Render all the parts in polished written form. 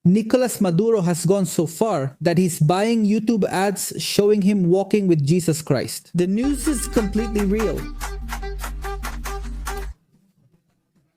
Nicolas Maduro has gone so far that he's buying YouTube ads showing him walking with Jesus Christ. The news is completely real.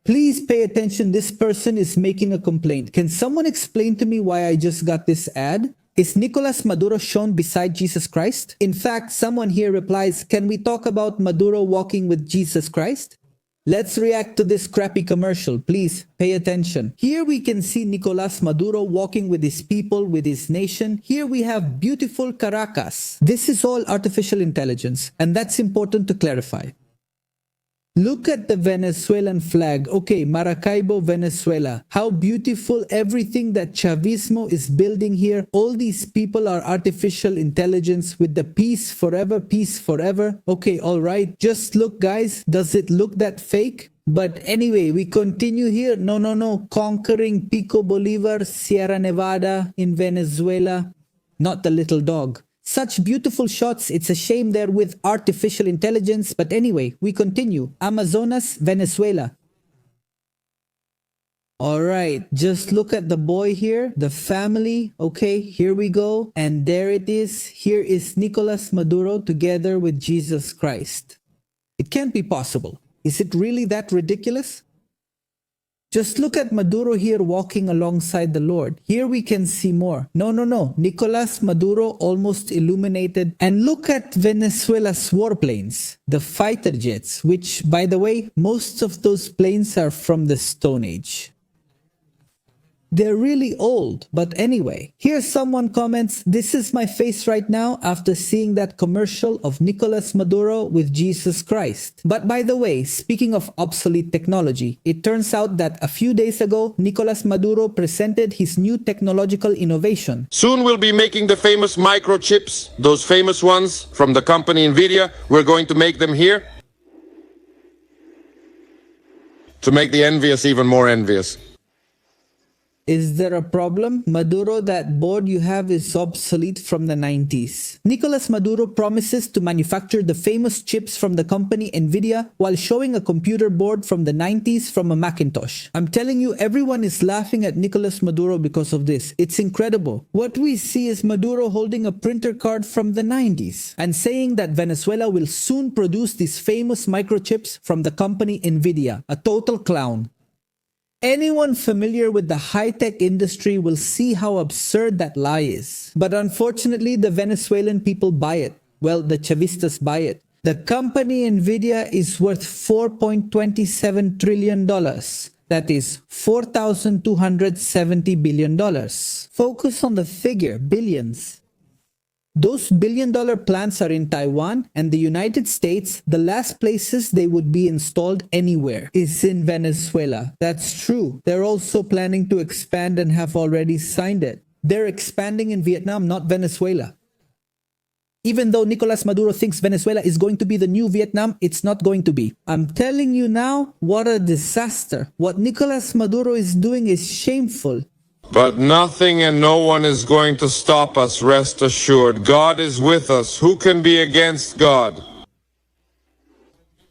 Please pay attention, this person is making a complaint. Can someone explain to me why I just got this ad? Is Nicolas Maduro shown beside Jesus Christ? In fact, someone here replies, can we talk about Maduro walking with Jesus Christ? Let's react to this crappy commercial. Please pay attention. Here we can see Nicolas Maduro walking with his people, with his nation. Here we have beautiful Caracas. This is all artificial intelligence, and that's important to clarify. Look at the Venezuelan flag. Okay, Maracaibo, Venezuela. How beautiful everything that Chavismo is building here. All these people are artificial intelligence with the peace forever, peace forever. Okay, all right. Just look, guys. Does it look that fake? But anyway, we continue here. No. Conquering Pico Bolivar, Sierra Nevada in Venezuela. Not the little dog. Such beautiful shots, it's a shame they're with artificial intelligence, but anyway, we continue. Amazonas, Venezuela. Alright, just look at the boy here, the family. Okay, here we go. And there it is. Here is Nicolas Maduro together with Jesus Christ. It can't be possible. Is it really that ridiculous? Just look at Maduro here walking alongside the Lord. Here we can see more. No. Nicolas Maduro almost illuminated. And look at Venezuela's warplanes, the fighter jets, which, by the way, most of those planes are from the Stone Age. They're really old, but anyway. Here someone comments, this is my face right now after seeing that commercial of Nicolas Maduro with Jesus Christ. But by the way, speaking of obsolete technology, it turns out that a few days ago, Nicolas Maduro presented his new technological innovation. Soon we'll be making the famous microchips, those famous ones from the company Nvidia. We're going to make them here to make the envious even more envious. Is there a problem? Maduro, that board you have is obsolete from the 90s. Nicolas Maduro promises to manufacture the famous chips from the company Nvidia while showing a computer board from the 90s from a Macintosh. I'm telling you, everyone is laughing at Nicolas Maduro because of this. It's incredible. What we see is Maduro holding a printer card from the 90s and saying that Venezuela will soon produce these famous microchips from the company Nvidia. A total clown. Anyone familiar with the high-tech industry will see how absurd that lie is. But unfortunately, the Venezuelan people buy it. Well, the Chavistas buy it. The company Nvidia is worth $4.27 trillion. That is $4,270 billion. Focus on the figure, billions. Those billion-dollar plants are in Taiwan and the United States. The last places they would be installed anywhere is in Venezuela. That's true. They're also planning to expand and have already signed it. They're expanding in Vietnam, not Venezuela. Even though Nicolas Maduro thinks Venezuela is going to be the new Vietnam, it's not going to be. I'm telling you now, what a disaster. What Nicolas Maduro is doing is shameful. But nothing and no one is going to stop us, rest assured. God is with us. Who can be against God?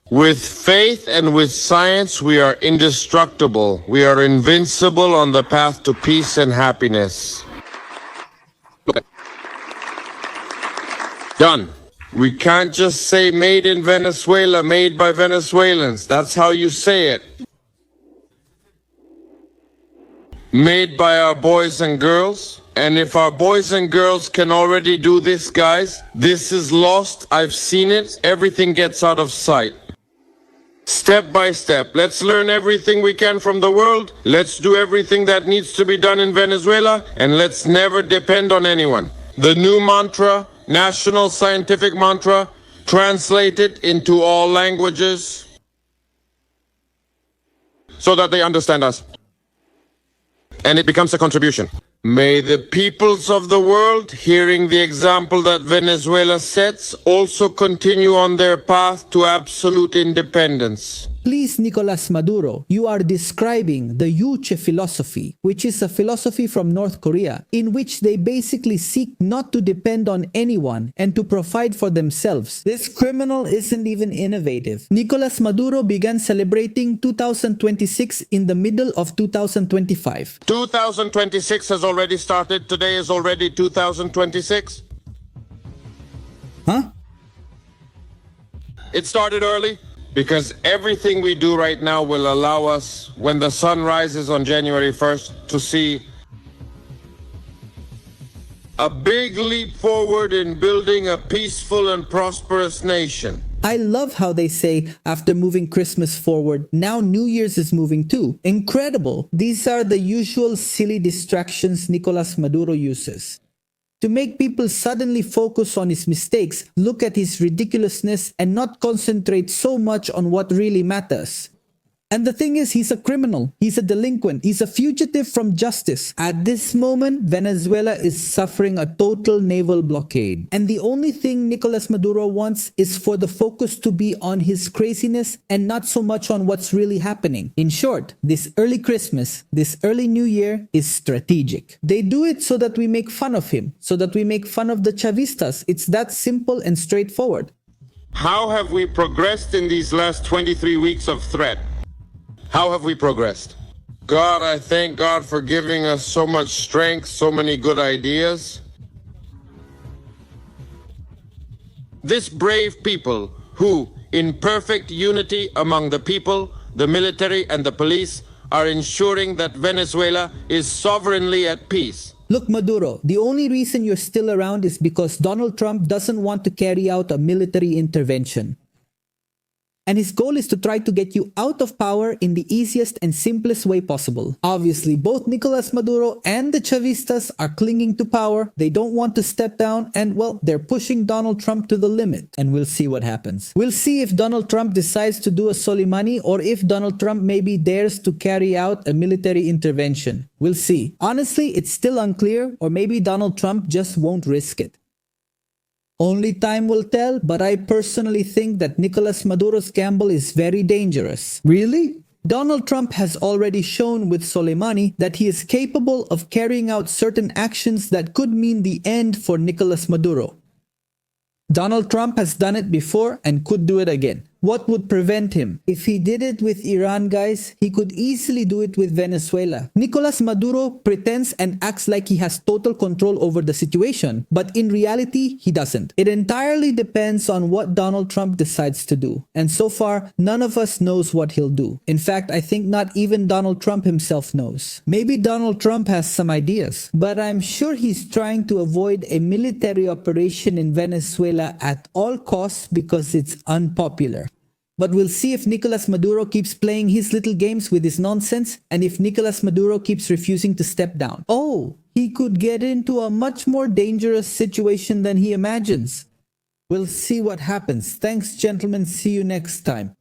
With faith and with science, we are indestructible. We are invincible on the path to peace and happiness. Done. We can't just say made in Venezuela, made by Venezuelans. That's how you say it. Made by our boys and girls. And if our boys and girls can already do this, guys, this is lost. I've seen it. Everything gets out of sight. Step by step. Let's learn everything we can from the world. Let's do everything that needs to be done in Venezuela. And let's never depend on anyone. The new mantra, national scientific mantra, translated into all languages so that they understand us. And it becomes a contribution. May the peoples of the world, hearing the example that Venezuela sets, also continue on their path to absolute independence. Please, Nicolas Maduro, you are describing the Yuche philosophy, which is a philosophy from North Korea, in which they basically seek not to depend on anyone and to provide for themselves. This criminal isn't even innovative. Nicolas Maduro began celebrating 2026 in the middle of 2025. 2026 has already started. Today is already 2026. Huh? It started early because everything we do right now will allow us, when the sun rises on January 1st, to see a big leap forward in building a peaceful and prosperous nation. I love how they say, after moving Christmas forward, now New Year's is moving too. Incredible! These are the usual silly distractions Nicolas Maduro uses. To make people suddenly focus on his mistakes, look at his ridiculousness, and not concentrate so much on what really matters. And the thing is, he's a criminal, he's a delinquent, he's a fugitive from justice. At this moment, Venezuela is suffering a total naval blockade. And the only thing Nicolas Maduro wants is for the focus to be on his craziness and not so much on what's really happening. In short, this early Christmas, this early New Year is strategic. They do it so that we make fun of him, so that we make fun of the Chavistas. It's that simple and straightforward. How have we progressed in these last 23 weeks of threat? How have we progressed? God, I thank God for giving us so much strength, so many good ideas. This brave people who, in perfect unity among the people, the military and the police, are ensuring that Venezuela is sovereignly at peace. Look, Maduro, the only reason you're still around is because Donald Trump doesn't want to carry out a military intervention. And his goal is to try to get you out of power in the easiest and simplest way possible. Obviously, both Nicolas Maduro and the Chavistas are clinging to power. They don't want to step down and, well, they're pushing Donald Trump to the limit. And we'll see what happens. We'll see if Donald Trump decides to do a Soleimani or if Donald Trump maybe dares to carry out a military intervention. We'll see. Honestly, it's still unclear, or maybe Donald Trump just won't risk it. Only time will tell, but I personally think that Nicolas Maduro's gamble is very dangerous. Really? Donald Trump has already shown with Soleimani that he is capable of carrying out certain actions that could mean the end for Nicolas Maduro. Donald Trump has done it before and could do it again. What would prevent him? If he did it with Iran, guys, he could easily do it with Venezuela. Nicolas Maduro pretends and acts like he has total control over the situation, but in reality, he doesn't. It entirely depends on what Donald Trump decides to do. And so far, none of us knows what he'll do. In fact, I think not even Donald Trump himself knows. Maybe Donald Trump has some ideas, but I'm sure he's trying to avoid a military operation in Venezuela at all costs because it's unpopular. But we'll see if Nicolas Maduro keeps playing his little games with his nonsense and if Nicolas Maduro keeps refusing to step down. Oh, he could get into a much more dangerous situation than he imagines. We'll see what happens. Thanks, gentlemen. See you next time.